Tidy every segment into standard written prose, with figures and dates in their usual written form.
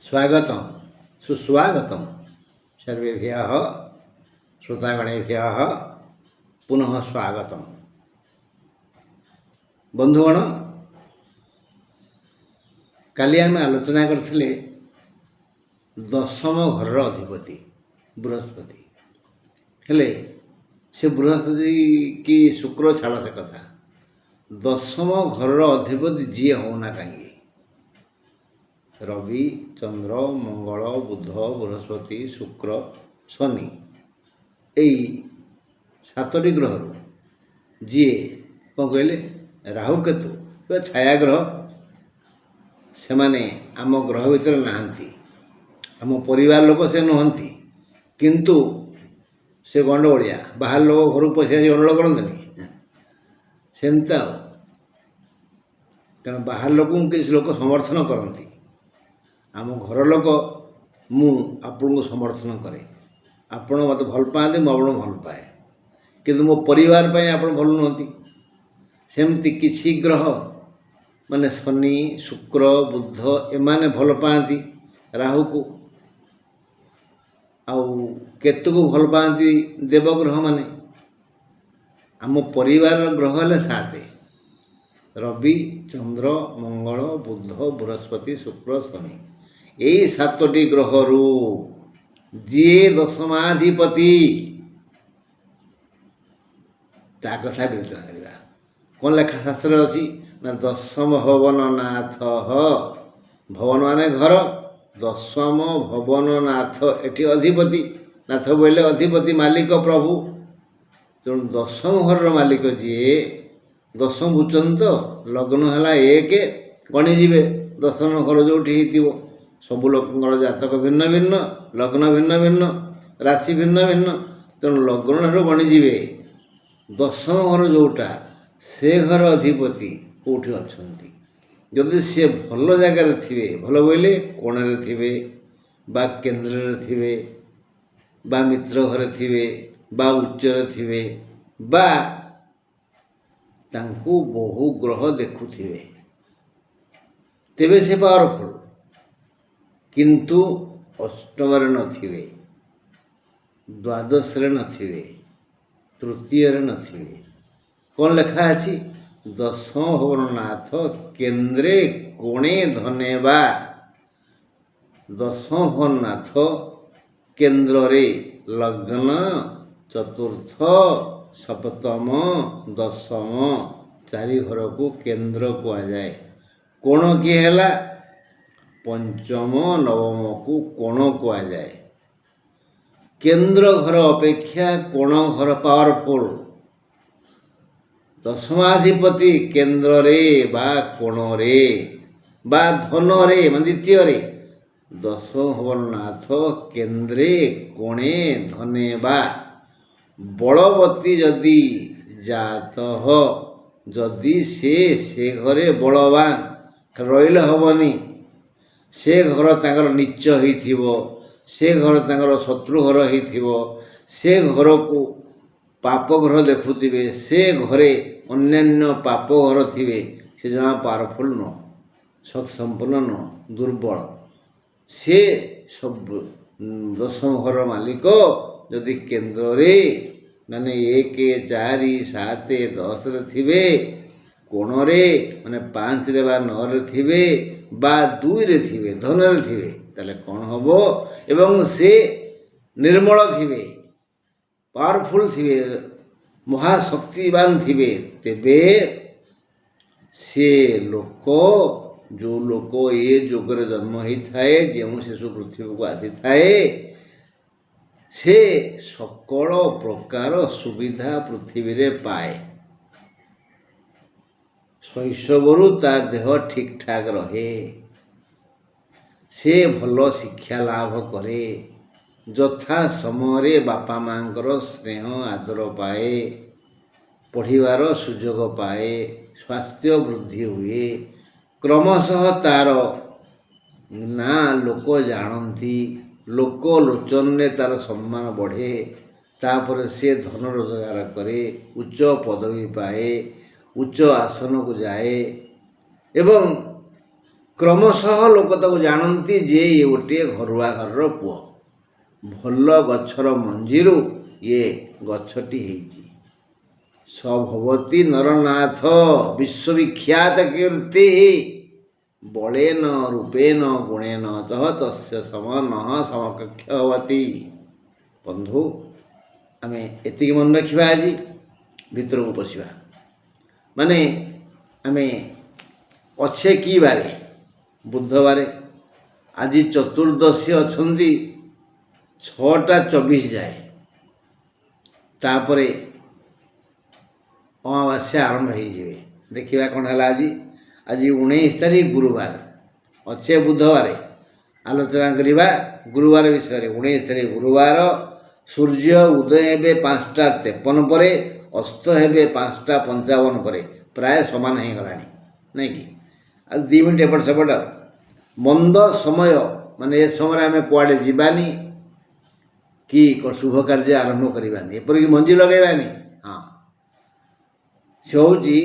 स्वागतम सुस्वागतम सर्वेभ्यः श्रोतागणेभ्यः पुनः स्वागतम। बंधुगण, काली आम आलोचना करथिले दशम घर अधिपति बृहस्पति हेले से बृहस्पति की शुक्र छाड़ से कथा दशम घर अधिपति जी होना कहीं रवि चंद्र मंगल बुध बृहस्पति शुक्र शनि यही सातटी ग्रह जी कौन कहले राहु केतु छाया ग्रह से माने आम ग्रह भितर नहांती आम परिवार लोक से नुहंती किंतु से गंडगोलिया बाहर लोग घर पशा गंडगोल करते सेमता तेणु बाहर लोक किसी लोक समर्थन करती आम घर लोक मु आपन को समर्थन करे आपण मत भल पाते मुझे भल पाए किंतु मो परिवार पे आप भल नुहति सेमती किसी ग्रह माने शनि शुक्र बुध एमाने भल पाती राहु को आउ केतु को भल पाती देवग्रह माने आम परिवार ग्रह हेले सात रवि चंद्र मंगल बुध बृहस्पति शुक्र शनि यही सातटी ग्रह जी दशमाधिपति ता कथा विवेचना करवा कौन लेखा शास्त्र अच्छी ना दशम भवन नाथ भवन माने घर दशम भवन नाथ एटी अधिपति नाथ बोले अधिपति मालिक प्रभु तेणु दशम घर मालिक जी दशम बुझुन तो लग्न है एक गणिजे दशम घर जो सबू लोक जातक भिन्न भिन्न लग्न भिन्न भिन्न राशि भिन्न भिन्न तेणु लग्न ठार गणिजे दशम घर जोटा से घर अधिपति कौटी अच्छा जदि सी भल जगार थे भल बोले कोणे थे बा केन्द्र थे बा मित्र घर थे बा उच्चर थे बा तांको बहु ग्रह देखुथिबे तेबे से पावरफुल किंतु अष्टम नथिबे द्वादश नथिबे तृतीय नथिबे कौन लेखा अछि दशम भवननाथ केन्द्रे कोणे धने बा दशम भवननाथ केन्द्र रे लग्न चतुर्थ सप्तम दशम चारि घर को केन्द्र कहुए कोण किए है पंचम नवम को कोण कहुए केन्द्र घर अपेक्षा कोण घर पावरफुल दशमाधिपति केन्द्र रे बा कोण रे बा धन रे द्वितीय रे दशम भवननाथ केन्द्रे कोणे धने बा बलवती जदि जात हो जदि से घरे बलवान रही हेनी से घर तांकर नीच हो से घर तांकर शत्रु घर हो से घर को पाप घर देखुवे से घरे अन्यान्य पाप घर थे से जमा पावरफुल न सत्संपन्न न दुर्बल से सब दशम घर मालिक जदि केन्द्र रे माने 1 4 7 10 थे कोण रे माने 5 रे बा 9 रे थे बा 2 रे थे धन रे थे ताले कौन हम एवं से निर्मल थे पावरफुल थे महाशक्तिवान थे तेबे से लोक जो लोक ये जोगरे जन्म होता है जो शिशु पृथ्वी को आसी थाए से सकल प्रकार सुविधा पृथ्वी रे पाए शैशवरु ता देह ठीक ठाक रहे से भल शिक्षा लाभ करे यथा समय बापा माँकर स्नेह आदर पाए पढ़िबार सुजोग पाए स्वास्थ्य वृद्धि हुए क्रमशः तार ना लोक जानती लोक लोचन ने तार सम्मान बढ़े तापर से धन रोजगार करे उच्च पदवी पाए उच्च आसन को जाए एवं କ୍ରମଶଃ ଲୋକ ତାକୁ ଜାଣନ୍ତି ଯେ ଇଏ ଗୋଟିଏ ଘରୁଆ ଘରର ପୁଅ, ଭଲ ଗଛର ମଞ୍ଜିରୁ ଇଏ ଗଛଟି ହେଇଛି। ସ ଭବତି ନରନାଥ ବିଶ୍ୱବିଖ୍ୟାତ କୀର୍ତ୍ତି ବଳେନ ରୂପେନ ଗୁଣେନ ତହ ତସ୍ୟ ସମ ନଃ ସମକକ୍ଷ ଭବତି। ବନ୍ଧୁ, ଆମେ ଏତିକି ମନେ ରଖିବା। ଆଜି ଭିତରକୁ ପଶିବା। ମାନେ ଆମେ ଅଛେ କି ବାରେ? ବୁଧବାରେ। ଆଜି ଚତୁର୍ଦ୍ଦଶୀ ଅଛନ୍ତି 6ଟା 24 ଯାଏ। ତାପରେ ଅମାବାସ୍ୟା ଆରମ୍ଭ ହେଇଯିବେ। ଦେଖିବା କ'ଣ ହେଲା ଆଜି। ଆଜି 19 ତାରିଖ ଗୁରୁବାର, ଅଛେ ବୁଧବାରେ। ଆଲୋଚନା କରିବା ଗୁରୁବାର ବିଷୟରେ। 19 ତାରିଖ ଗୁରୁବାର। ସୂର୍ଯ୍ୟ ଉଦୟ ହେବେ 5ଟା 53 ପରେ, ଅସ୍ତ ହେବେ 5ଟା 55 ପରେ। ପ୍ରାୟ ସମାନ ହେଇଗଲାଣି, ନାଇଁ କି? ଆଉ 2 ମିନିଟ୍ ଏପଟ ସେପଟ। ମନ୍ଦ ସମୟ, ମାନେ ଏ ସମୟରେ ଆମେ କୁଆଡ଼େ ଯିବାନି କି ଶୁଭ କାର୍ଯ୍ୟ ଆରମ୍ଭ କରିବାନି, ଏପରିକି ମଞ୍ଜି ଲଗାଇବାନି। ହଁ, ସେ ହେଉଛି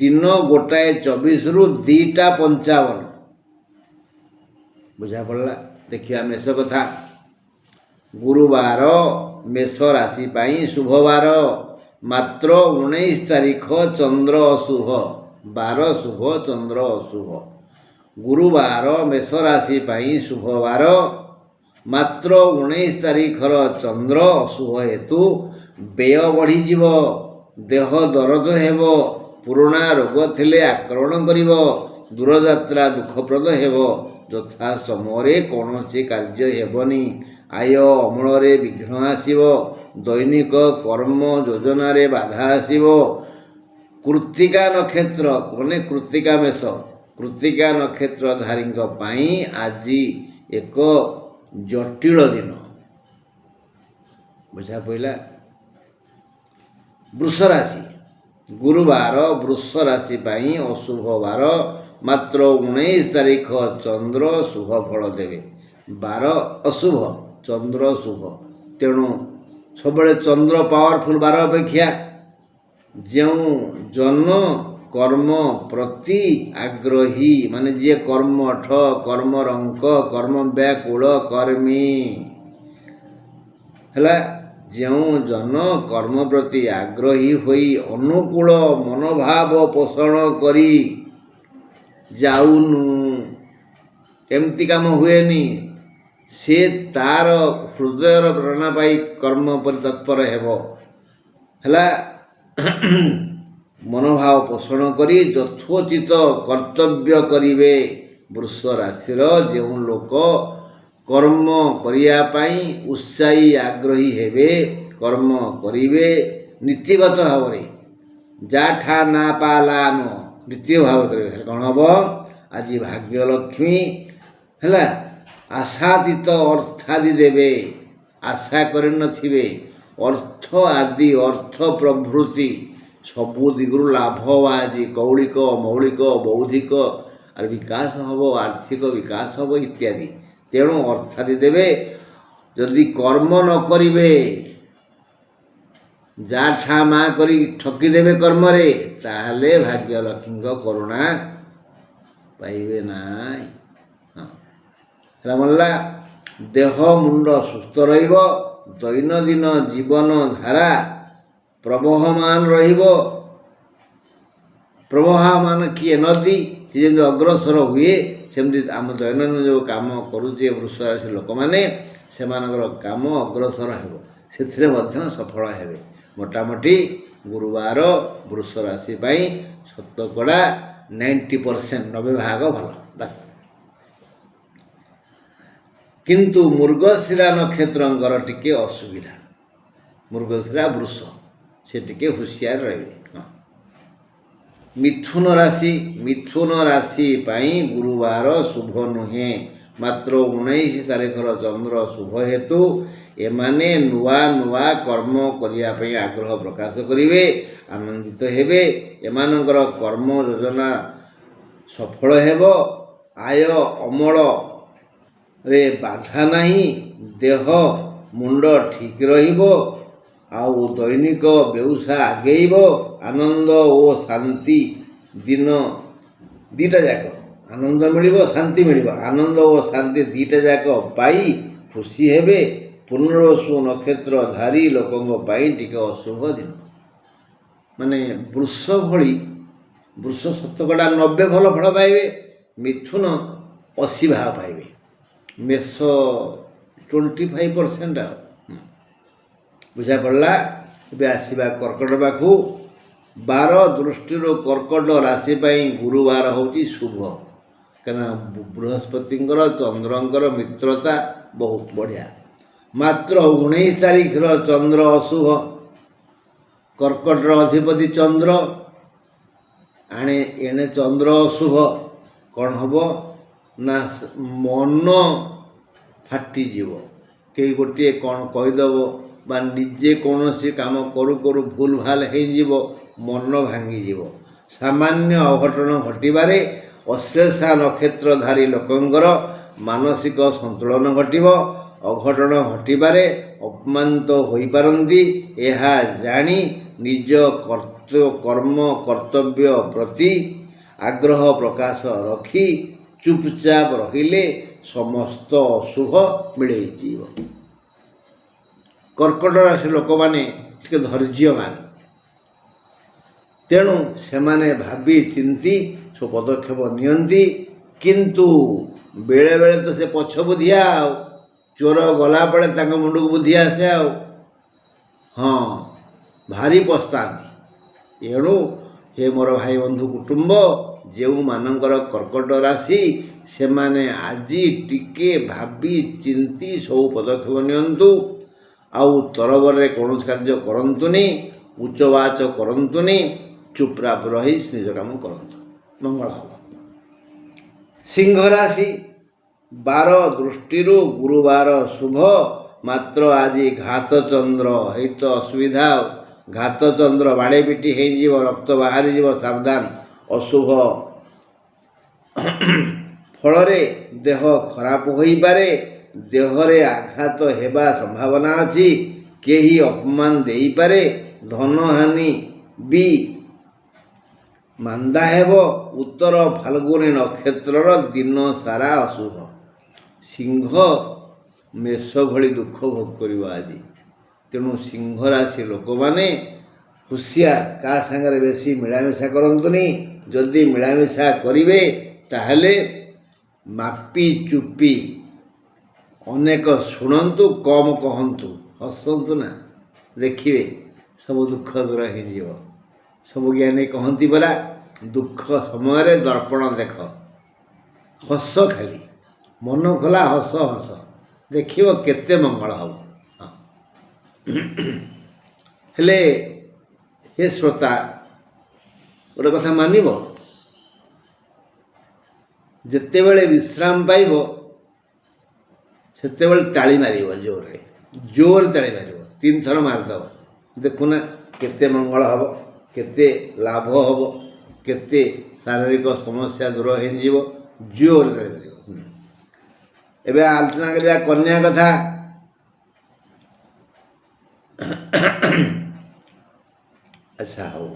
ଦିନ 1ଟା 24ରୁ 2ଟା 55। ବୁଝା ପଡ଼ିଲା? ଦେଖିବା ମେଷ କଥା। ଗୁରୁବାର ମେଷ ରାଶି ପାଇଁ ଶୁଭବାର। ମାତ୍ର 19 ତାରିଖ ଚନ୍ଦ୍ର ଅଶୁଭ। ବାର ଶୁଭ, ଚନ୍ଦ୍ର ଅଶୁଭ। ଗୁରୁବାର ମେଷ ରାଶି ପାଇଁ ଶୁଭବାର। ମାତ୍ର 19 ତାରିଖର ଚନ୍ଦ୍ର ଅଶୁଭ ହେତୁ ବ୍ୟୟ ବଢ଼ିଯିବ, ଦେହ ଦରଜ ହେବ, ପୁରୁଣା ରୋଗ ଥିଲେ ଆକ୍ରମଣ କରିବ, ଦୂରଯାତ୍ରା ଦୁଃଖପ୍ରଦ ହେବ, ଯଥା ସମୟରେ କୌଣସି କାର୍ଯ୍ୟ ହେବନି, ଆୟ ଅମଳରେ ବିଘ୍ନ ଆସିବ, ଦୈନିକ କର୍ମ ଯୋଜନାରେ ବାଧା ଆସିବ। କୃତ୍ତିକା ନକ୍ଷତ୍ର, ମାନେ କୃତ୍ତିକା ମେଷ, କୃତ୍ତିକା ନକ୍ଷତ୍ରଧାରୀଙ୍କ ପାଇଁ ଆଜି ଏକ ଜଟିଳ ଦିନ। ବୁଝା ପଇଲା? ବୃଷ ରାଶି। ଗୁରୁବାର ବୃଷ ରାଶି ପାଇଁ ଅଶୁଭ ବାର। ମାତ୍ର 19 ତାରିଖ ଚନ୍ଦ୍ର ଶୁଭ ଫଳ ଦେବେ। ବାର ଅଶୁଭ, ଚନ୍ଦ୍ର ଶୁଭ। ତେଣୁ ସବୁବେଳେ ଚନ୍ଦ୍ର ପାୱାରଫୁଲ୍ ବାର ଅପେକ୍ଷା। ଯେଉଁ ଜନ କର୍ମ ପ୍ରତି ଆଗ୍ରହୀ, ମାନେ ଯିଏ କର୍ମଠ, କର୍ମରଙ୍କ, କର୍ମ ବ୍ୟାକୁଳ କର୍ମୀ ହେଲା, ଯେଉଁ ଜନ କର୍ମ ପ୍ରତି ଆଗ୍ରହୀ ହୋଇ ଅନୁକୂଳ ମନୋଭାବ ପୋଷଣ କରି ଯାଉନୁ, ଏମିତି କାମ ହୁଏନି, ସେ ତାର ହୃଦୟର ପ୍ରେରଣା ପାଇ କର୍ମ ପ୍ରତି ତତ୍ପର ହେବ। ହେଲା, ମନୋଭାବ ପୋଷଣ କରି ଯଥୋଚିତ କର୍ତ୍ତବ୍ୟ କରିବେ। ବୃଷ ରାଶିର ଯେଉଁ ଲୋକ କର୍ମ କରିବା ପାଇଁ ଉତ୍ସାହୀ ଆଗ୍ରହୀ ହେବେ, କର୍ମ କରିବେ ନୀତିଗତ ଭାବରେ, ଯାଠା ନା ପାଲାନ, ନୀତି ଭାବରେ କରିବେ। ହେଲେ କ'ଣ ହେବ? ଆଜି ଭାଗ୍ୟଲକ୍ଷ୍ମୀ ହେଲା, ଆଶାତୀତ ଅର୍ଥାଦି ଦେବେ। ଆଶା କରିନଥିବେ ଅର୍ଥ ଆଦି, ଅର୍ଥ ପ୍ରଭୃତି ସବୁ ଦିଗରୁ ଲାଭ ବା ଆଜି କୌଳିକ, ମୌଳିକ, ବୌଦ୍ଧିକ ବିକାଶ ହେବ, ଆର୍ଥିକ ବିକାଶ ହେବ ଇତ୍ୟାଦି। ତେଣୁ ଅର୍ଥାଦି ଦେବେ। ଯଦି କର୍ମ ନ କରିବେ, ଯାଠା ମା କରି ଠକିଦେବେ କର୍ମରେ, ତାହେଲେ ଭାଗ୍ୟଲକ୍ଷ୍ମୀଙ୍କ କରୁଣା ପାଇବେ ନାହିଁ। ହେଲା ମଲ୍ଲା। ଦେହ ମୁଣ୍ଡ ସୁସ୍ଥ ରହିବ। ଦୈନନ୍ଦିନ ଜୀବନ ଧାରା ପ୍ରବହମାନ ରହିବ। ପ୍ରବହମାନ କିଏ? ନଦୀ। ସେ ଯେମିତି ଅଗ୍ରସର ହୁଏ, ସେମିତି ଆମ ଦୈନନ୍ଦିନ ଯେଉଁ କାମ କରୁଛେ ବୃଷ ରାଶି ଲୋକମାନେ, ସେମାନଙ୍କର କାମ ଅଗ୍ରସର ହେବ, ସେଥିରେ ମଧ୍ୟ ସଫଳ ହେବେ। ମୋଟାମୋଟି ଗୁରୁବାର ବୃଷ ରାଶି ପାଇଁ ଶତକଡ଼ା 90%, 90% ଭଲ। ବାସ୍। କିନ୍ତୁ ମୃଗଶିରା ନକ୍ଷତ୍ରଙ୍କର ଟିକେ ଅସୁବିଧା। ମୃଗଶିରା ବୃଷ, ସେ ଟିକେ ହୁସିଆର ରହିବେ। ମିଥୁନ ରାଶି। ମିଥୁନ ରାଶି ପାଇଁ ଗୁରୁବାର ଶୁଭ ନୁହେଁ। ମାତ୍ର 19 ତାରିଖର ଚନ୍ଦ୍ର ଶୁଭ ହେତୁ ଏମାନେ ନୂଆ ନୂଆ କର୍ମ କରିବା ପାଇଁ ଆଗ୍ରହ ପ୍ରକାଶ କରିବେ, ଆନନ୍ଦିତ ହେବେ। ଏମାନଙ୍କର କର୍ମ ଯୋଜନା ସଫଳ ହେବ। ଆୟ ଅମଳରେ ବାଧା ନାହିଁ। ଦେହ ମୁଣ୍ଡ ଠିକ୍ ରହିବ। ଆଉ ଦୈନିକ ବେଉସା ଆଗେଇବ। ଆନନ୍ଦ ଓ ଶାନ୍ତି ଦିନ 2ଟା ଯାକ ଆନନ୍ଦ ମିଳିବ, ଶାନ୍ତି ମିଳିବ। ଆନନ୍ଦ ଓ ଶାନ୍ତି ଦୁଇଟା ଯାକ ପାଇ ଖୁସି ହେବେ। ପୁନର୍ବସୁ ନକ୍ଷତ୍ରଧାରୀ ଲୋକଙ୍କ ପାଇଁ ଟିକେ ଅଶୁଭ ଦିନ। ମାନେ ବୃଷ ଭଳି, ବୃଷ ଶତକଡ଼ା 90 ଭଲ ଫଳ ପାଇବେ, ମିଥୁନ 80 ଭାଗ ପାଇବେ, ମେଷ 25%। ଆଉ ବୁଝା ପଡ଼ିଲା। ଏବେ ଆସିବା କର୍କଟ ପାଖକୁ। ବାର ଦୃଷ୍ଟିରୁ କର୍କଟ ରାଶି ପାଇଁ ଗୁରୁବାର ହେଉଛି ଶୁଭ, କାହିଁକିନା ବୃହସ୍ପତିଙ୍କର ଚନ୍ଦ୍ରଙ୍କର ମିତ୍ରତା ବହୁତ ବଢ଼ିଆ। ମାତ୍ର 19 ତାରିଖର ଚନ୍ଦ୍ର ଅଶୁଭ। କର୍କଟର ଅଧିପତି ଚନ୍ଦ୍ର, ଏଣେ ଚନ୍ଦ୍ର ଅଶୁଭ। କ'ଣ ହେବ ନା ମନ ଫାଟିଯିବ। କେହି ଗୋଟିଏ କ'ଣ କହିଦେବ ବା ନିଜେ କୌଣସି କାମ କରୁ କରୁ ଭୁଲ ଭାଲ ହେଇଯିବ, ମନ ଭାଙ୍ଗିଯିବ। ସାମାନ୍ୟ ଅଘଟଣ ଘଟିବାରେ ଅଶ୍ଳେଷା ନକ୍ଷତ୍ରଧାରୀ ଲୋକଙ୍କର ମାନସିକ ସନ୍ତୁଳନ ଘଟିବ। ଅଘଟଣ ଘଟିବାରେ ଅପମାନିତ ହୋଇପାରନ୍ତି। ଏହା ଜାଣି ନିଜ କର୍ମ କର୍ତ୍ତବ୍ୟ ପ୍ରତି ଆଗ୍ରହ ପ୍ରକାଶ ରଖି ଚୁପଚାପ ରହିଲେ ସମସ୍ତ ଅଶୁଭ ମିଳେଇଯିବ। କର୍କଟ ରାଶି ଲୋକମାନେ ଟିକେ ଧୈର୍ଯ୍ୟବାନ, ତେଣୁ ସେମାନେ ଭାବି ଚିନ୍ତି ସବୁ ପଦକ୍ଷେପ ନିଅନ୍ତି। କିନ୍ତୁ ବେଳେବେଳେ ତ ସେ ପଛ ବୁଦ୍ଧିଆ, ଆଉ ଚୋର ଗଲାବେଳେ ତାଙ୍କ ମୁଣ୍ଡକୁ ବୁଦ୍ଧି ଆସେ। ଆଉ ହଁ, ଭାରି ପସ୍ତାନ୍ତି। ଏଣୁ ହେ ମୋର ଭାଇ ବନ୍ଧୁ କୁଟୁମ୍ବ, ଯେଉଁମାନଙ୍କର କର୍କଟ ରାଶି, ସେମାନେ ଆଜି ଟିକେ ଭାବି ଚିନ୍ତି ସବୁ ପଦକ୍ଷେପ ନିଅନ୍ତୁ। ଆଉ ତରବରରେ କୌଣସି କାର୍ଯ୍ୟ କରନ୍ତୁନି, ଉଚ୍ଚବାଚ କରନ୍ତୁନି, ଚୁପଚାପ ରହି ନିଜ କାମ କରନ୍ତୁ, ମଙ୍ଗଳ ହେବ। ସିଂହ ରାଶି, ବାର ଦୃଷ୍ଟିରୁ ଗୁରୁବାର ଶୁଭ। ମାତ୍ର ଆଜି ଘାତ ଚନ୍ଦ୍ର, ହେଇତ ଅସୁବିଧା। ଘାତ ଚନ୍ଦ୍ର ବାଡ଼େଇ ପିଟି ହେଇଯିବ, ରକ୍ତ ବାହାରିଯିବ, ସାବଧାନ। ଅଶୁଭ ଫଳରେ ଦେହ ଖରାପ ହୋଇପାରେ, ଦେହରେ ଆଘାତ ହେବା ସମ୍ଭାବନା ଅଛି, କେହି ଅପମାନ ଦେଇପାରେ, ଧନହାନି ବି ମାନ୍ଦା ହେବ। ଉତ୍ତର ଫାଲ୍ଗୁନୀ ନକ୍ଷତ୍ରର ଦିନ ସାରା ଅଶୁଭ। ସିଂହ ମେଷ ଭଳି ଦୁଃଖ ଭୋଗ କରିବ ଆଜି। ତେଣୁ ସିଂହ ରାଶି ଲୋକମାନେ ହୁସିଆର, କାହା ସାଙ୍ଗରେ ବେଶୀ ମିଳାମିଶା କରନ୍ତୁନି। ଯଦି ମିଳାମିଶା କରିବେ ତାହେଲେ ମାପି ଚୁପି, ଅନେକ ଶୁଣନ୍ତୁ, କମ୍ କହନ୍ତୁ, ହସନ୍ତୁ ନା, ଦେଖିବେ ସବୁ ଦୁଃଖ ଦୂର ହେଇଯିବ। ସବୁ ଜ୍ଞାନୀ କହନ୍ତି ପରା, ଦୁଃଖ ସମୟରେ ଦର୍ପଣ ଦେଖ, ହସ, ଖାଲି ମନ ଖୋଲା ହସ ହସ, ଦେଖିବ କେତେ ମଙ୍ଗଳ ହେବ। ହେଲେ ହେ ଶ୍ରୋତା, ଗୋଟେ କଥା ମାନିବ, ଯେତେବେଳେ ବିଶ୍ରାମ ପାଇବ ସେତେବେଳେ ତାଳି ମାରିବ, ଜୋରରେ ଜୋରରେ ତାଳି ମାରିବ, 3 ଥର ମାରିଦେବ। ଦେଖୁନା କେତେ ମଙ୍ଗଳ ହେବ, କେତେ ଲାଭ ହେବ, କେତେ ଶାରୀରିକ ସମସ୍ୟା ଦୂର ହେଇଯିବ। ଜୋରରେ ତାଳି ମାରିବ। ଏବେ ଆଲୋଚନା କରିବା କନ୍ୟା କଥା। ଆଚ୍ଛା, ହଉ।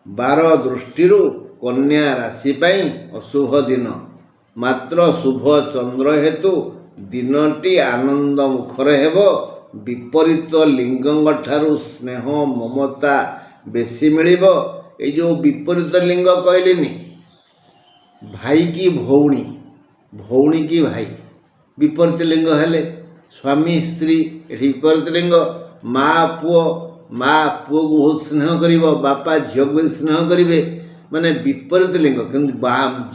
ବାର ଦୃଷ୍ଟିରୁ କନ୍ୟା ରାଶି ପାଇଁ ଅଶୁଭ ଦିନ। ମାତ୍ର ଶୁଭ ଚନ୍ଦ୍ର ହେତୁ ଦିନଟି ଆନନ୍ଦ ମୁଖର ହେବ। ବିପରୀତ ଲିଙ୍ଗଙ୍କ ଠାରୁ ସ୍ନେହ ମମତା ବେଶୀ ମିଳିବ। ଏଇ ଯେଉଁ ବିପରୀତ ଲିଙ୍ଗ କହିଲିନି, ଭାଇ କି ଭଉଣୀ, ଭଉଣୀ କି ଭାଇ, ବିପରୀତ ଲିଙ୍ଗ ହେଲେ ସ୍ୱାମୀ ସ୍ତ୍ରୀ, ଏଠି ବିପରୀତ ଲିଙ୍ଗ। ମା ପୁଅ, ମା ପୁଅକୁ ବହୁତ ସ୍ନେହ କରିବ, ବାପା ଝିଅକୁ ବି ସ୍ନେହ କରିବେ, ମାନେ ବିପରୀତ ଲିଙ୍ଗ। କିନ୍ତୁ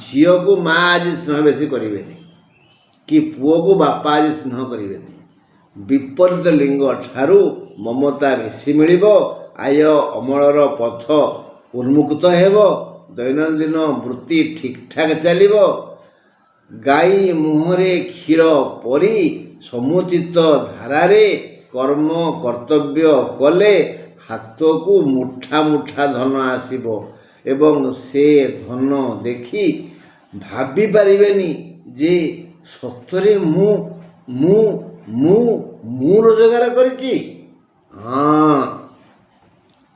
ଝିଅକୁ ମା ଆଜି ସ୍ନେହ ବେଶୀ କରିବେନି, କି ପୁଅକୁ ବାପା ଆଜି ସ୍ନେହ କରିବେନି। ବିପରୀତ ଲିଙ୍ଗ ଠାରୁ ମମତା ବେଶୀ ମିଳିବ। ଆୟ ଅମଳର ପଥ ଉନ୍ମୁକ୍ତ ହେବ। ଦୈନନ୍ଦିନ ବୃତ୍ତି ଠିକ୍ଠାକ୍ ଚାଲିବ। ଗାଈ ମୁହଁରେ କ୍ଷୀର ପରି ସମୁଚିତ ଧାରାରେ କର୍ମ କର୍ତ୍ତବ୍ୟ କଲେ ହାତକୁ ମୁଠା ମୁଠା ଧନ ଆସିବ ଏବଂ ସେ ଧନ ଦେଖି ଭାବି ପାରିବେନି ଯେ ସତରେ ମୁଁ ରୋଜଗାର କରିଛି। ହଁ,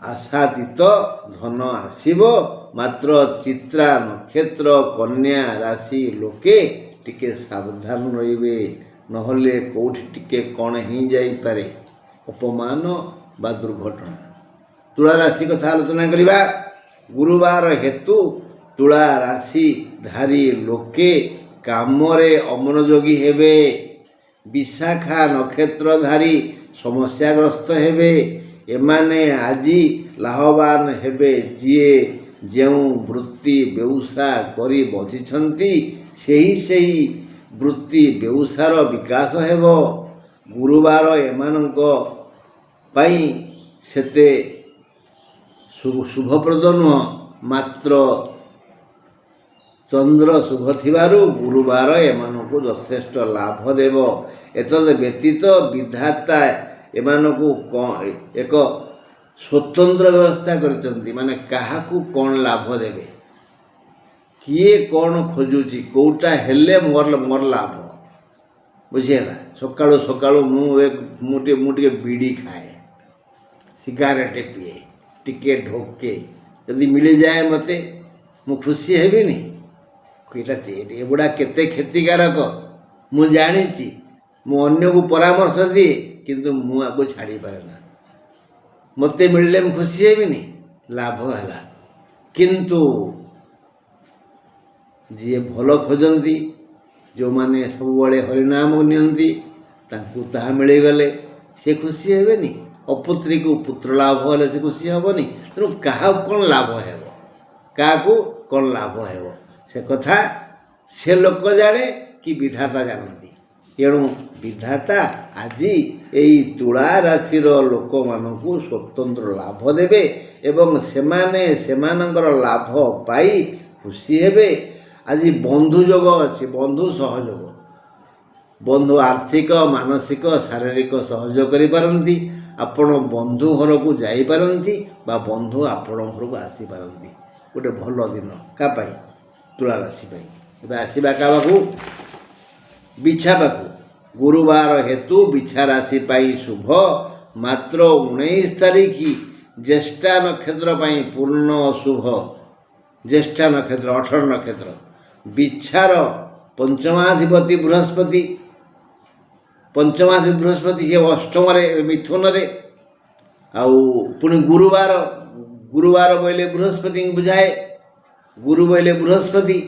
ଆଶାତୀତ ଧନ ଆସିବ, ମାତ୍ର ଚିତ୍ରା ନକ୍ଷତ୍ର କନ୍ୟା ରାଶି ଲୋକେ ଟିକେ ସାବଧାନ ରହିବେ, ନହେଲେ କେଉଁଠି ଟିକେ କ'ଣ ହେଇଯାଇପାରେ, ଅପମାନ ବା ଦୁର୍ଘଟଣା। ତୁଳା ରାଶି କଥା ଆଲୋଚନା କରିବା। ଗୁରୁବାର ହେତୁ ତୁଳା ରାଶିଧାରୀ ଲୋକେ କାମରେ ଅମନୋଯୋଗୀ ହେବେ। ବିଶାଖା ନକ୍ଷତ୍ରଧାରୀ ସମସ୍ୟାଗ୍ରସ୍ତ ହେବେ। ଏମାନେ ଆଜି ଲାଭବାନ ହେବେ। ଯିଏ ଯେଉଁ ବୃତ୍ତି ବ୍ୟବସାୟ କରି ବସିଛନ୍ତି ସେହି ବୃତ୍ତି ବ୍ୟବସାୟର ବିକାଶ ହେବ। ଗୁରୁବାର ଏମାନଙ୍କ ପାଇଁ ସେତେ ଶୁଭପ୍ରଦ ନୁହଁ, ମାତ୍ର ଚନ୍ଦ୍ର ଶୁଭ ଥିବାରୁ ଗୁରୁବାର ଏମାନଙ୍କୁ ଯଥେଷ୍ଟ ଲାଭ ଦେବ। ଏତଦ୍ ବ୍ୟତୀତ ବିଧାତା ଏମାନଙ୍କୁ ଏକ ସ୍ୱତନ୍ତ୍ର ବ୍ୟବସ୍ଥା କରିଛନ୍ତି, ମାନେ କାହାକୁ କ'ଣ ଲାଭ ଦେବେ, କିଏ କ'ଣ ଖୋଜୁଛି, କେଉଁଟା ହେଲେ ମୋର ଲାଭ, ବୁଝିହେଲା। ସକାଳୁ ସକାଳୁ ମୁଁ ଟିକେ ବିଡ଼ି ଖାଏ, ସିଗାରେଟ୍ ପିଏ, ଟିକେ ଢୋକେ, ଯଦି ମିଳିଯାଏ ମୋତେ ମୁଁ ଖୁସି ହେବିନି। ଏଗୁଡ଼ା କେତେ କ୍ଷତିକାରକ ମୁଁ ଜାଣିଛି। ମୁଁ ଅନ୍ୟକୁ ପରାମର୍ଶ ଦିଏ, କିନ୍ତୁ ମୁଁ ଆକୁ ଛାଡ଼ିପାରେ ନା। ମୋତେ ମିଳିଲେ ମୁଁ ଖୁସି ହେବିନି, ଲାଭ ହେଲା। କିନ୍ତୁ ଯିଏ ଭଲ ଖୋଜନ୍ତି, ଯେଉଁମାନେ ସବୁବେଳେ ହରିନାମ ନିଅନ୍ତି, ତାଙ୍କୁ ତାହା ମିଳିଗଲେ ସେ ଖୁସି ହେବେନି। ଅପୁତ୍ରୀକୁ ପୁତ୍ର ଲାଭ ହେଲେ ସେ ଖୁସି ହେବନି। ତେଣୁ କାହାକୁ କ'ଣ ଲାଭ ହେବ, କାହାକୁ କ'ଣ ଲାଭ ହେବ, ସେ କଥା ସେ ଲୋକ ଜାଣେ କି ବିଧାତା ଜାଣନ୍ତି। ତେଣୁ ବିଧାତା ଆଜି ଏଇ ତୁଳା ରାଶିର ଲୋକମାନଙ୍କୁ ସ୍ୱତନ୍ତ୍ର ଲାଭ ଦେବେ ଏବଂ ସେମାନେ ସେମାନଙ୍କର ଲାଭ ପାଇ ଖୁସି ହେବେ। ଆଜି ବନ୍ଧୁ ଯୋଗ ଅଛି, ବନ୍ଧୁ ସହଯୋଗ। ବନ୍ଧୁ ଆର୍ଥିକ, ମାନସିକ, ଶାରୀରିକ ସହଯୋଗ କରିପାରନ୍ତି। ଆପଣ ବନ୍ଧୁ ଘରକୁ ଯାଇପାରନ୍ତି ବା ବନ୍ଧୁ ଆପଣଙ୍କ ଘରକୁ ଆସିପାରନ୍ତି। ଗୋଟେ ଭଲ ଦିନ କାହା ପାଇଁ? ତୁଳା ରାଶି ପାଇଁ। ଏବେ ଆସିବା କାହା ପାଖକୁ? ବିଛା ପାଖକୁ। ଗୁରୁବାର ହେତୁ ବିଛା ରାଶି ପାଇଁ ଶୁଭ, ମାତ୍ର 19 ତାରିଖ ଜ୍ୟେଷ୍ଠା ନକ୍ଷତ୍ର ପାଇଁ ପୂର୍ଣ୍ଣ ଅଶୁଭ। ଜ୍ୟେଷ୍ଠା ନକ୍ଷତ୍ର 18 ନକ୍ଷତ୍ର। ବିଛାର ପଞ୍ଚମାଧିପତି ବୃହସ୍ପତି, ସେ ଅଷ୍ଟମରେ ମିଥୁନରେ। ଆଉ ପୁଣି ଗୁରୁବାର ବୋଇଲେ ବୃହସ୍ପତିଙ୍କୁ ବୁଝାଏ। ଗୁରୁ ବୋଇଲେ ବୃହସ୍ପତି।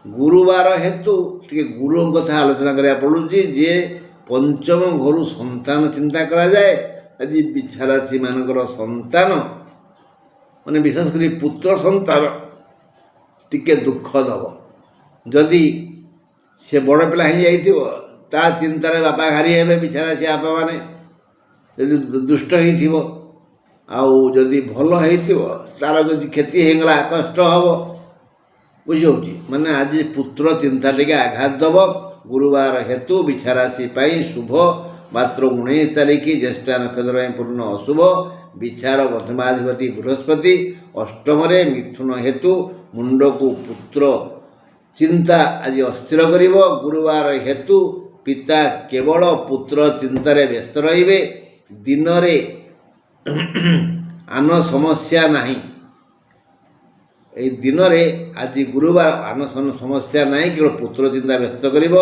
ଗୁରୁବାର ହେତୁ ଟିକେ ଗୁରୁଙ୍କ କଥା ଆଲୋଚନା କରିବାକୁ ପଡ଼ୁଛି। ଯେ ପଞ୍ଚମ ଘରୁ ସନ୍ତାନ ଚିନ୍ତା କରାଯାଏ। ଆଜି ବିଛା ରାଶି ମାନଙ୍କର ସନ୍ତାନ, ମାନେ ବିଶେଷ କରି ପୁତ୍ର ସନ୍ତାନ ଟିକେ ଦୁଃଖ ଦେବ। ଯଦି ସେ ବଡ଼ ପିଲା ହେଇଯାଇଥିବ, ତା ଚିନ୍ତାରେ ବାପା ଘାରି ହେବେ। ବିଛା ରାଶି ବାପାମାନେ ଯଦି ଦୁଷ୍ଟ ହେଇଥିବ, ଆଉ ଯଦି ଭଲ ହେଇଥିବ, ତାର କିଛି କ୍ଷତି ହେଇଗଲା, କଷ୍ଟ ହେବ। ବୁଝିହେଉଛି। ମାନେ ଆଜି ପୁତ୍ର ଚିନ୍ତା ଟିକେ ଆଘାତ ଦେବ। ଗୁରୁବାର ହେତୁ ବିଛା ରାଶି ପାଇଁ ଶୁଭ, ମାତ୍ର 19 ତାରିଖ ଜ୍ୟେଷ୍ଠା ନକ୍ଷତ୍ର ପାଇଁ ପୂର୍ଣ୍ଣ ଅଶୁଭ। ବିଛାର ପ୍ରଥମାଧିପତି ବୃହସ୍ପତି ଅଷ୍ଟମରେ। ମିଥୁନ ହେତୁ ମୁଣ୍ଡକୁ ପୁତ୍ର ଚିନ୍ତା ଆଜି ଅସ୍ଥିର କରିବ। ଗୁରୁବାର ହେତୁ ପିତା କେବଳ ପୁତ୍ର ଚିନ୍ତାରେ ବ୍ୟସ୍ତ ରହିବେ। ଦିନରେ ଆନ ସମସ୍ୟା ନାହିଁ। এই ଦିନରେ ଆଜି ଗୁରୁବାର ଆନସନ ସମସ୍ୟା ନାହିଁ, କେବଳ ପୁତ୍ର ଚିନ୍ତା ବ୍ୟସ୍ତ କରିବ।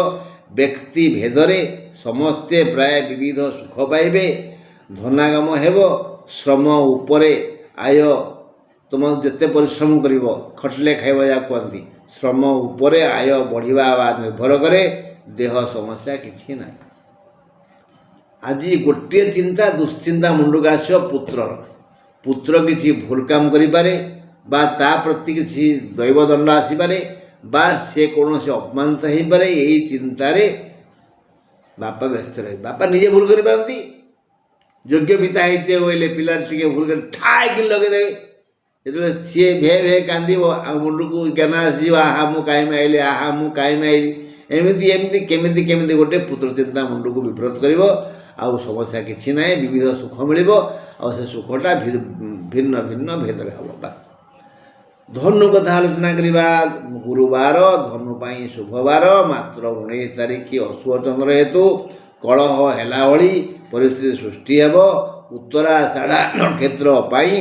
ବ୍ୟକ୍ତି ଭେଦରେ ସମସ୍ତେ ପ୍ରାୟ ବିବିଧ ସୁଖ ପାଇବେ। ଧନାଗମ ହେବ। ଶ୍ରମ ଉପରେ ଆୟ, ତୁମ ଯେତେ ପରିଶ୍ରମ କରିବ, ଖଟିଲେ ଖାଇବ ଯାହା କୁହନ୍ତି, ଶ୍ରମ ଉପରେ ଆୟ ବଢ଼ିବା ବା ନିର୍ଭର କରେ। ଦେହ ସମସ୍ୟା କିଛି ନାହିଁ। ଆଜି ଗୋଟିଏ ଚିନ୍ତା, ଦୁଶ୍ଚିନ୍ତା ମୁଣ୍ଡକୁ ଆସିବ ପୁତ୍ରର। ପୁତ୍ର କିଛି ଭୁଲ କାମ କରିପାରେ ବା ତା ପ୍ରତି କିଛି ଦୈବଦଣ୍ଡ ଆସିପାରେ ବା ସେ କୌଣସି ଅପମାନିତ ହେଇପାରେ। ଏହି ଚିନ୍ତାରେ ବାପା ବ୍ୟସ୍ତ ରହିବେ। ବାପା ନିଜେ ଭୁଲ କରିପାରନ୍ତି। ଯୋଗ୍ୟ ପିତା ହେଇଥିବେ ବୋଇଲେ ପିଲାଟି ଟିକେ ଭୁଲ କରି ଠାଇକି ଲଗେଇଦେବେ। ଯେତେବେଳେ ସିଏ ଭେ ଭେ କାନ୍ଦିବ, ଆଉ ମୁଣ୍ଡକୁ ଜ୍ଞାନ ଆସିଯିବ, ଆହା ମୁଁ କାହିଁକି ଆଇଲି, ଆହା ମୁଁ କାହିଁକି ଆଇଲି। ଏମିତି କେମିତି ଗୋଟେ ପୁତ୍ର ଚିନ୍ତା ମୁଣ୍ଡକୁ ବିବ୍ରତ କରିବ। ଆଉ ସମସ୍ୟା କିଛି ନାହିଁ, ବିବିଧ ସୁଖ ମିଳିବ। ଆଉ ସେ ସୁଖଟା ଭିନ୍ନ ଭେଦରେ ହେବ। ବାସ୍। ଧନୁ କଥା ଆଲୋଚନା କରିବା। ଗୁରୁବାର ଧନୁ ପାଇଁ ଶୁଭବାର, ମାତ୍ର 19 ତାରିଖ ଅଶୁଭ ଚନ୍ଦ୍ର ହେତୁ କଳହ ହେଲା ଭଳି ପରିସ୍ଥିତି ସୃଷ୍ଟି ହେବ। ଉତ୍ତରାଷାଢ଼ା ନକ୍ଷତ୍ର ପାଇଁ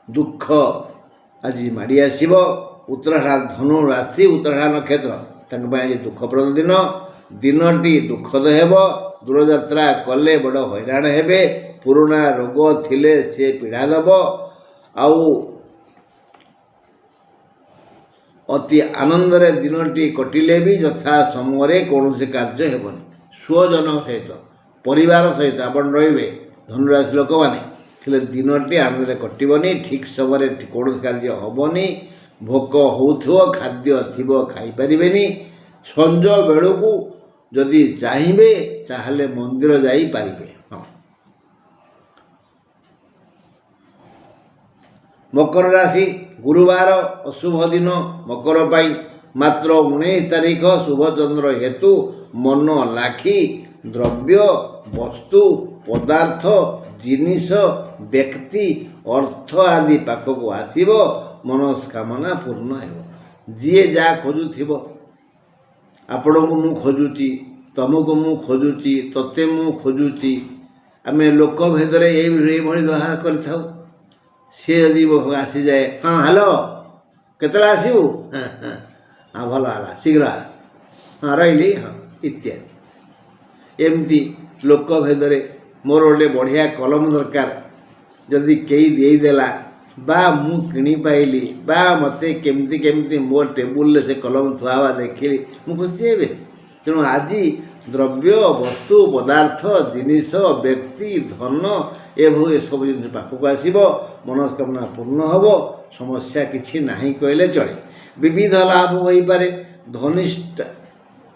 ଦୁଃଖ ଆଜି ମାଡ଼ି ଆସିବ। ଉତ୍ତରାଷାଢ଼ ଧନୁ ରାଶି ଉତ୍ତରାଷାଢ଼ ନକ୍ଷତ୍ର ତାଙ୍କ ପାଇଁ ଆଜି ଦୁଃଖପ୍ରଦ ଦିନ। ଦିନଟି ଦୁଃଖଦ ହେବ। ଦୂରଯାତ୍ରା କଲେ ବଡ଼ ହଇରାଣ ହେବେ। ପୁରୁଣା ରୋଗ ଥିଲେ ସେ ପୀଡ଼ା ଦେବ। ଆଉ ଅତି ଆନନ୍ଦରେ ଦିନଟି କଟିଲେ ବି ଯଥା ସମୟରେ କୌଣସି କାର୍ଯ୍ୟ ହେବନି। ସ୍ୱଜନ ସହିତ ପରିବାର ସହିତ ଆପଣ ରହିବେ ଧନୁରାଶି ଲୋକମାନେ, ହେଲେ ଦିନଟି ଆନନ୍ଦରେ କଟିବନି। ଠିକ୍ ସମୟରେ କୌଣସି କାର୍ଯ୍ୟ ହେବନି। ଭୋକ ହେଉଥିବ, ଖାଦ୍ୟ ଥିବ ଖାଇପାରିବେନି। ସଞ୍ଜ ବେଳକୁ ଯଦି ଚାହିଁବେ ତାହେଲେ ମନ୍ଦିର ଯାଇପାରିବେ। ମକର ରାଶି ଗୁରୁବାର ଅଶୁଭ ଦିନ ମକର ପାଇଁ। ମାତ୍ର 19 ତାରିଖ ଶୁଭଚନ୍ଦ୍ର ହେତୁ ମନ ଲାଖି ଦ୍ରବ୍ୟ ବସ୍ତୁ ପଦାର୍ଥ ଜିନିଷ ବ୍ୟକ୍ତି ଅର୍ଥ ଆଦି ପାଖକୁ ଆସିବ। ମନସ୍କାମନା ପୂର୍ଣ୍ଣ ହେବ। ଯିଏ ଯାହା ଖୋଜୁଥିବ, ଆପଣଙ୍କୁ ମୁଁ ଖୋଜୁଛି, ତମକୁ ମୁଁ ଖୋଜୁଛି, ତତେ ମୁଁ ଖୋଜୁଛି, ଆମେ ଲୋକ ଭେଦରେ ଏଇଭଳି ବ୍ୟବହାର କରିଥାଉ। ସିଏ ଯଦି ଆସିଯାଏ, ହଁ ହ୍ୟାଲୋ କେତେବେଳେ ଆସିବୁ, ହଁ ଭଲ ହେଲା ଶୀଘ୍ର, ହଁ ରହିଲି, ହଁ ଇତ୍ୟାଦି। ଏମିତି ଲୋକ ଭେଦରେ ମୋର ଗୋଟେ ବଢ଼ିଆ କଲମ ଦରକାର, ଯଦି କେହି ଦେଇଦେଲା ବା ମୁଁ କିଣିପାଇଲି ବା ମୋତେ କେମିତି ମୋ ଟେବୁଲରେ ସେ କଲମ ଥୁଆ ହେବା ଦେଖିଲି ମୁଁ ଖୁସି ହେବି। ତେଣୁ ଆଜି ଦ୍ରବ୍ୟ ବସ୍ତୁ ପଦାର୍ଥ ଜିନିଷ ବ୍ୟକ୍ତି ଧନ ଏସବୁ ଜିନିଷ ପାଖକୁ ଆସିବ। ମନସ୍କାମନା ପୂର୍ଣ୍ଣ ହେବ। ସମସ୍ୟା କିଛି ନାହିଁ କହିଲେ ଚଳେ। ବିବିଧ ଲାଭ ହୋଇପାରେ।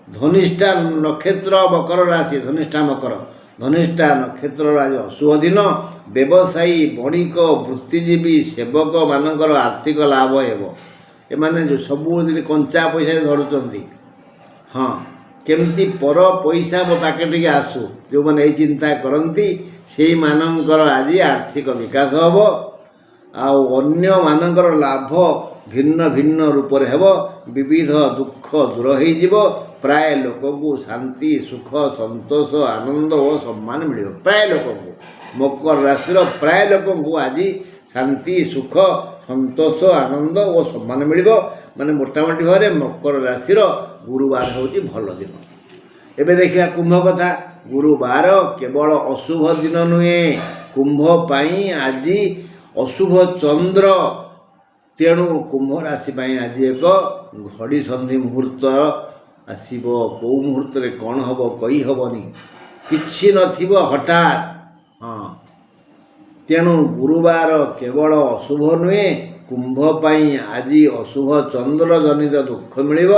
ଧନିଷ୍ଠା ନକ୍ଷତ୍ର ମକର ରାଶି, ଧନିଷ୍ଠା ମକର, ଧନିଷ୍ଠା ନକ୍ଷତ୍ରର ଆଜି ଅଶୁଭ ଦିନ। ବ୍ୟବସାୟୀ ବଣିକ ବୃତ୍ତିଜୀବୀ ସେବକମାନଙ୍କର ଆର୍ଥିକ ଲାଭ ହେବ। ଏମାନେ ସବୁଦିନ କଞ୍ଚା ପଇସା ଧରୁଛନ୍ତି, ହଁ କେମିତି ପର ପଇସା ମୋ ପାଖେ ଟିକେ ଆସୁ, ଯେଉଁମାନେ ଏଇ ଚିନ୍ତା କରନ୍ତି ସେଇମାନଙ୍କର ଆଜି ଆର୍ଥିକ ବିକାଶ ହେବ। ଆଉ ଅନ୍ୟମାନଙ୍କର ଲାଭ ଭିନ୍ନ ଭିନ୍ନ ରୂପରେ ହେବ। ବିବିଧ ଦୁଃଖ ଦୂର ହୋଇଯିବ। ପ୍ରାୟ ଲୋକଙ୍କୁ ଶାନ୍ତି ସୁଖ ସନ୍ତୋଷ ଆନନ୍ଦ ଓ ସମ୍ମାନ ମିଳିବ। ପ୍ରାୟ ଲୋକଙ୍କୁ, ମକର ରାଶିର ପ୍ରାୟ ଲୋକଙ୍କୁ ଆଜି ଶାନ୍ତି ସୁଖ ସନ୍ତୋଷ ଆନନ୍ଦ ଓ ସମ୍ମାନ ମିଳିବ। ମାନେ ମୋଟାମୋଟି ଭାବରେ ମକର ରାଶିର ଗୁରୁବାର ହେଉଛି ଭଲ ଦିନ। ଏବେ ଦେଖିବା କୁମ୍ଭ କଥା। ଗୁରୁବାର କେବଳ ଅଶୁଭ ଦିନ ନୁହେଁ, କୁମ୍ଭ ପାଇଁ ଆଜି ଅଶୁଭ ଚନ୍ଦ୍ର। ତେଣୁ କୁମ୍ଭ ରାଶି ପାଇଁ ଆଜି ଏକ ଘଡ଼ି ସନ୍ଧି ମୁହୂର୍ତ୍ତ ଆସିବ। କେଉଁ ମୁହୂର୍ତ୍ତରେ କ'ଣ ହେବ କହି ହେବନି, କିଛି ନଥିବ ହଠାତ୍। ହଁ, ତେଣୁ ଗୁରୁବାର କେବଳ ଅଶୁଭ ନୁହେଁ, କୁମ୍ଭ ପାଇଁ ଆଜି ଅଶୁଭ ଚନ୍ଦ୍ର ଜନିତ ଦୁଃଖ ମିଳିବ।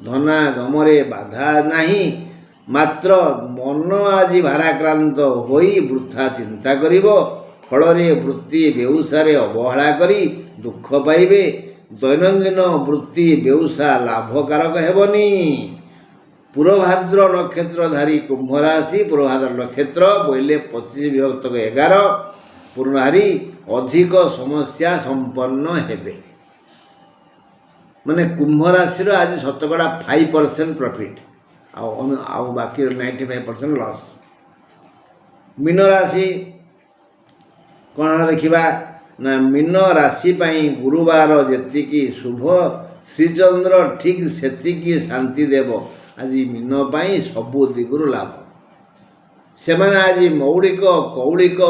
ଧନାଗମରେ ବାଧା ନାହିଁ, ମାତ୍ର ମନ ଆଜି ଭାରାକ୍ରାନ୍ତ ହୋଇ ବୃଥା ଚିନ୍ତା କରିବ। ଫଳରେ ବୃତ୍ତି ବେଉସାରେ ଅବହେଳା କରି ଦୁଃଖ ପାଇବେ। ଦୈନନ୍ଦିନ ବୃତ୍ତି ବେଉସା ଲାଭକାରକ ହେବନି। ପୂର୍ବଭାଦ୍ର ନକ୍ଷତ୍ରଧାରୀ କୁମ୍ଭ ରାଶି, ପୂର୍ବଭାଦ୍ର ନକ୍ଷତ୍ର ବୋଇଲେ 25-11 ପୂର୍ଣ୍ଣଧାରୀ ଅଧିକ ସମସ୍ୟା ସମ୍ପନ୍ନ ହେବେ। ମାନେ କୁମ୍ଭ ରାଶିର ଆଜି ଶତକଡ଼ା 5% ପ୍ରଫିଟ୍, ଆଉ ବାକି 95% ଲସ୍। ମୀନ ରାଶି କ'ଣ ଦେଖିବା ନା, ମୀନ ରାଶି ପାଇଁ ଗୁରୁବାର ଯେତିକି ଶୁଭ, ଶ୍ରୀଚନ୍ଦ୍ର ଠିକ୍ ସେତିକି ଶାନ୍ତି ଦେବ। ଆଜି ମୀନ ପାଇଁ ସବୁ ଦିଗରୁ ଲାଭ। ସେମାନେ ଆଜି ମୌଳିକ କୌଳିକ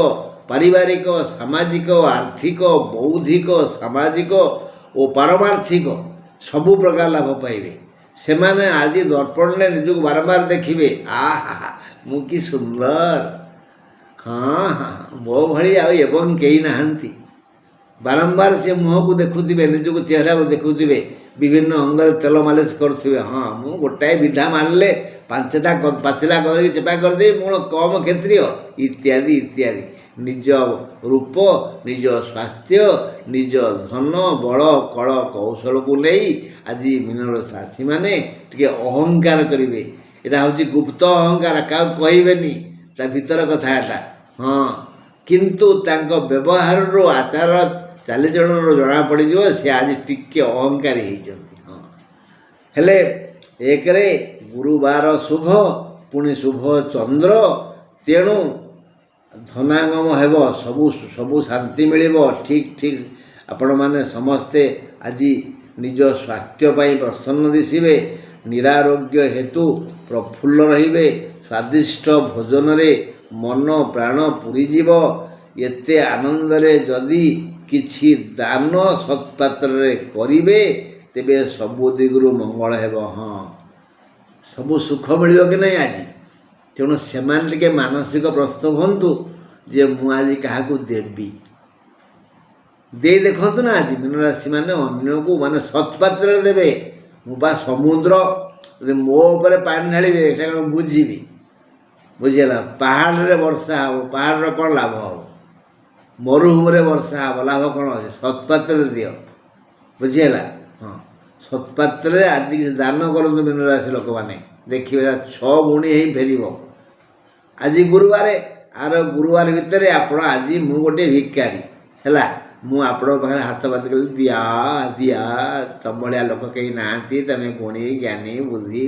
ପାରିବାରିକ ସାମାଜିକ ଆର୍ଥିକ ବୌଦ୍ଧିକ ସାମାଜିକ ଓ ପାରମାର୍ଥିକ ସବୁ ପ୍ରକାର ଲାଭ ପାଇବେ। ସେମାନେ ଆଜି ଦର୍ପଣରେ ନିଜକୁ ବାରମ୍ବାର ଦେଖିବେ, ଆହା ମୁଁ କି ସୁନ୍ଦର, ହଁ ମୋ ଭଳି ଆଉ ଏବଂ କେହି ନାହାନ୍ତି। ବାରମ୍ବାର ସେ ମୁହଁକୁ ଦେଖୁଥିବେ, ନିଜକୁ ଚେହେରାକୁ ଦେଖୁଥିବେ, ବିଭିନ୍ନ ଅଙ୍ଗରେ ତେଲ ମାଲିସ କରୁଥିବେ। ହଁ ମୁଁ ଗୋଟାଏ ବିଧା ମାରିଲେ 5ଟା ପାଚିଲା କରିକି ଚେପା କରିଦେବି, ମୁଁ କମ୍ କ୍ଷତ୍ରିୟ, ଇତ୍ୟାଦି ଇତ୍ୟାଦି। ନିଜ ରୂପ, ନିଜ ସ୍ୱାସ୍ଥ୍ୟ, ନିଜ ଧନ ବଳ କଳ କୌଶଳକୁ ନେଇ ଆଜି ମୀନର ରାଶିମାନେ ଟିକେ ଅହଙ୍କାର କରିବେ। ଏଇଟା ହେଉଛି ଗୁପ୍ତ ଅହଙ୍କାର, କାହାକୁ କହିବେନି, ତା ଭିତର କଥା ଏଟା। ହଁ, କିନ୍ତୁ ତାଙ୍କ ବ୍ୟବହାରରୁ ଆଚାର ଚାଲିଚଳନରୁ ଜଣାପଡ଼ିଯିବ ସେ ଆଜି ଟିକେ ଅହଙ୍କାରୀ ହେଇଛନ୍ତି। ହଁ, ହେଲେ ଏକରେ ଗୁରୁବାର ଶୁଭ, ପୁଣି ଶୁଭ ଚନ୍ଦ୍ର, ତେଣୁ ଧନାଗମ ହେବ, ସବୁ ଶାନ୍ତି ମିଳିବ। ଠିକ୍ ଆପଣମାନେ ସମସ୍ତେ ଆଜି ନିଜ ସ୍ୱାସ୍ଥ୍ୟ ପାଇଁ ପ୍ରସନ୍ନ ଦିଶିବେ, ନିରାରୋଗ୍ୟ ହେତୁ ପ୍ରଫୁଲ୍ଲ ରହିବେ, ସ୍ୱାଦିଷ୍ଟ ଭୋଜନରେ ମନ ପ୍ରାଣ ପୁରିଯିବ। ଏତେ ଆନନ୍ଦରେ ଯଦି କିଛି ଦାନ ସତ୍ପାତ୍ରରେ କରିବେ ତେବେ ସବୁ ଦିଗରୁ ମଙ୍ଗଳ ହେବ। ହଁ, ସବୁ ସୁଖ ମିଳିବ କି ନାହିଁ ଆଜି। ତେଣୁ ସେମାନେ ଟିକେ ମାନସିକ ପ୍ରସ୍ତୁତ ହୁଅନ୍ତୁ ଯେ ମୁଁ ଆଜି କାହାକୁ ଦେବି। ଦେଇ ଦେଖନ୍ତୁ ନା, ଆଜି ମୀନରାଶି ମାନେ ଅନ୍ୟକୁ ମାନେ ସତ୍ପାତ୍ରରେ ଦେବେ। ମୁଁ ବା ସମୁଦ୍ର, ଯଦି ମୋ ଉପରେ ପାଣି ଢାଳିବେ ଏଇଟା କ'ଣ ବୁଝିବି? ବୁଝିହେଲା? ପାହାଡ଼ରେ ବର୍ଷା ହେବ, ପାହାଡ଼ର କ'ଣ ଲାଭ ହେବ? ମରୁଭୂମିରେ ବର୍ଷା ହେବ, ଲାଭ କ'ଣ ଅଛି? ସତ୍ପାତ୍ରରେ ଦିଅ। ବୁଝିହେଲା? ହଁ, ସତ୍ପାତ୍ରରେ ଆଜି କିଛି ଦାନ କରନ୍ତୁ ମୀନରାଶି ଲୋକମାନେ, ଦେଖିବେ 6 ଗୁଣି ହେଇ ଫେରିବ। ଆଜି ଗୁରୁବାର, ଆର ଗୁରୁବାର ଭିତରେ ଆପଣ ଆଜି ମୁଁ ଗୋଟିଏ ଭିକାରୀ ହେଲା, ମୁଁ ଆପଣଙ୍କ ପାଖରେ ହାତ ପାତି କଲି, ଦିଆ ଦିଆ, ତମ ଭଳିଆ ଲୋକ କେହି ନାହାନ୍ତି, ତମେ ଗୁଣୀ ଜ୍ଞାନୀ ବୁଦ୍ଧି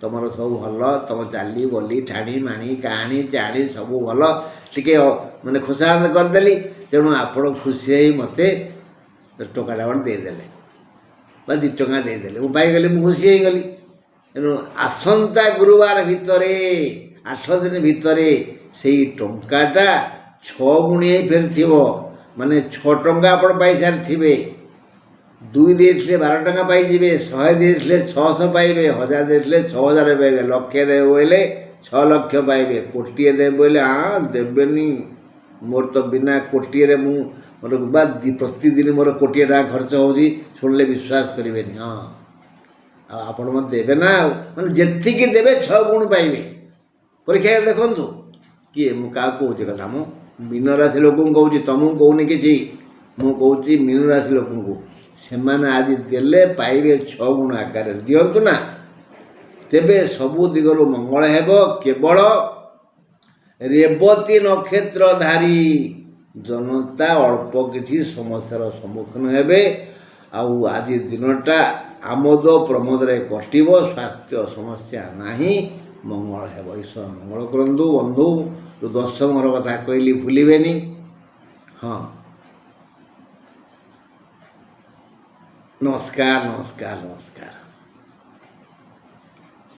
ତମର ସବୁ ଭଲ, ତମ ଚାଲି ବୋଲି ଠାଣି ମାଣି କାହାଣୀ ଚାଣି ସବୁ ଭଲ, ଟିକେ ମାନେ ଖୁସାମତ କରିଦେଲି। ତେଣୁ ଆପଣ ଖୁସି ହେଇ ମୋତେ ଟଙ୍କାଟା ଗୋଟେ ଦେଇଦେଲେ ବା 2 ଟଙ୍କା ଦେଇଦେଲେ, ମୁଁ ପାଇଗଲି, ମୁଁ ଖୁସି ହେଇଗଲି। ତେଣୁ ଆସନ୍ତା ଗୁରୁବାର ଭିତରେ 8 ଦିନ ଭିତରେ ସେଇ ଟଙ୍କାଟା 6 ଗୁଣି ହେଇ ଫେରିଥିବ। ମାନେ 6 ଟଙ୍କା ଆପଣ ପାଇସାରିଥିବେ। 2 ଦେଇଥିଲେ 12 ଟଙ୍କା ପାଇଯିବେ, 100 ଦେଇଥିଲେ 600 ପାଇବେ, 1000 ଦେଇଥିଲେ 6000 ପାଇବେ, ଲକ୍ଷେ ଦେବେ ବୋଇଲେ 6 ଲକ୍ଷ ପାଇବେ, କୋଟିଏ ଦେବେ ବୋଇଲେ ଦେବେନି। ମୋର ତ ବିନା କୋଟିଏରେ ମୁଁ ମୋର ବା ପ୍ରତିଦିନ ମୋର କୋଟିଏ ଟଙ୍କା ଖର୍ଚ୍ଚ ହେଉଛି, ଶୁଣିଲେ ବିଶ୍ୱାସ କରିବେନି। ହଁ, ଆଉ ଆପଣ ମୋତେ ଦେବେ ନା, ଆଉ ମାନେ ଯେତିକି ଦେବେ 6 ଗୁଣ ପାଇବେ। ପରୀକ୍ଷା ଦେଖନ୍ତୁ। କିଏ? ମୁଁ କାହାକୁ କହୁଛି କଥା? ମୁଁ ମୀନରାଶି ଲୋକଙ୍କୁ କହୁଛି, ତମକୁ କହୁନି କିଛି। ମୁଁ କହୁଛି ମୀନରାଶି ଲୋକଙ୍କୁ, ସେମାନେ ଆଜି ଦେଲେ ପାଇବେ 6 ଗୁଣ ଆକାରରେ। ଦିଅନ୍ତୁ ନା, ତେବେ ସବୁ ଦିଗରୁ ମଙ୍ଗଳ ହେବ। କେବଳ ରେବତୀ ନକ୍ଷତ୍ରଧାରୀ ଜନତା ଅଳ୍ପ କିଛି ସମସ୍ୟାର ସମ୍ମୁଖୀନ ହେବେ। ଆଉ ଆଜି ଦିନଟା ଆମୋଦ ପ୍ରମୋଦରେ କଟିବ, ସ୍ୱାସ୍ଥ୍ୟ ସମସ୍ୟା ନାହିଁ, ମଙ୍ଗଳ ହେବ। ଈଶ୍ୱର ମଙ୍ଗଳ କରନ୍ତୁ। ବନ୍ଧୁ, 10 ଘର କଥା କହିଲି, ଭୁଲିବେନି। ହଁ, ନମସ୍କାର ନମସ୍କାର ନମସ୍କାର।